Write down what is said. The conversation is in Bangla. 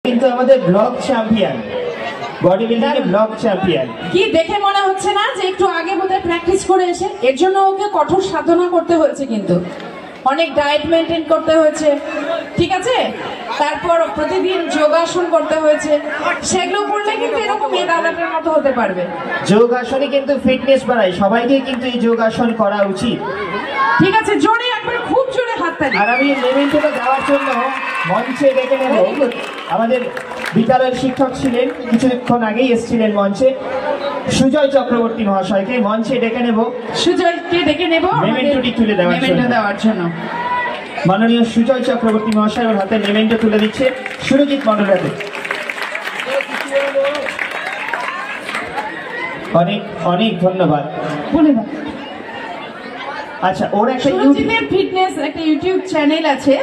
কিন্তু আমাদের ব্লক চ্যাম্পিয়ন, বডি বিল্ডিং এর ব্লক চ্যাম্পিয়ন। কি দেখে মনে হচ্ছে না যে একটু আগে বোধহয় প্র্যাকটিস করে এসে? এর জন্য ওকে কঠোর সাধনা করতে হয়েছে, কিন্তু অনেক ডায়েট মেনটেন করতে হয়েছে, ঠিক আছে? তারপর প্রতিদিন যোগাসন করতে হয়েছে। সেগুলো করলে কিন্তু এরকম মেধালাটের মতো হতে পারবে। যোগাসনে কিন্তু ফিটনেস বাড়ায়, সবাইকে কিন্তু এই যোগাসন করা উচিত। ঠিক আছে, জোরে একবার খুব জোরে হাততালি। আর আমি মেমেন্টোটা দেওয়ার জন্য মঞ্চে ডেকে নেব আমাদের বিদ্যালয়ের শিক্ষক ছিলেন, কিছুক্ষণ আগেই এসেছিলেন মঞ্চে, সুজয় চক্রবর্তী মহাশয়কে মঞ্চে ডেকে নেব। সুজয়কে ডেকে নেব মেমেন্টোটি তুলে দেওয়ার জন্য। মাননীয় সুজয় চক্রবর্তী মহাশয় ওর হাতে মেমেন্টো তুলে দিচ্ছে সুরজিৎ মণ্ডল হাতে। অনেক অনেক ধন্যবাদ। আচ্ছা, ওর একটা ফিটনেস একটা ইউটিউব চ্যানেল আছে।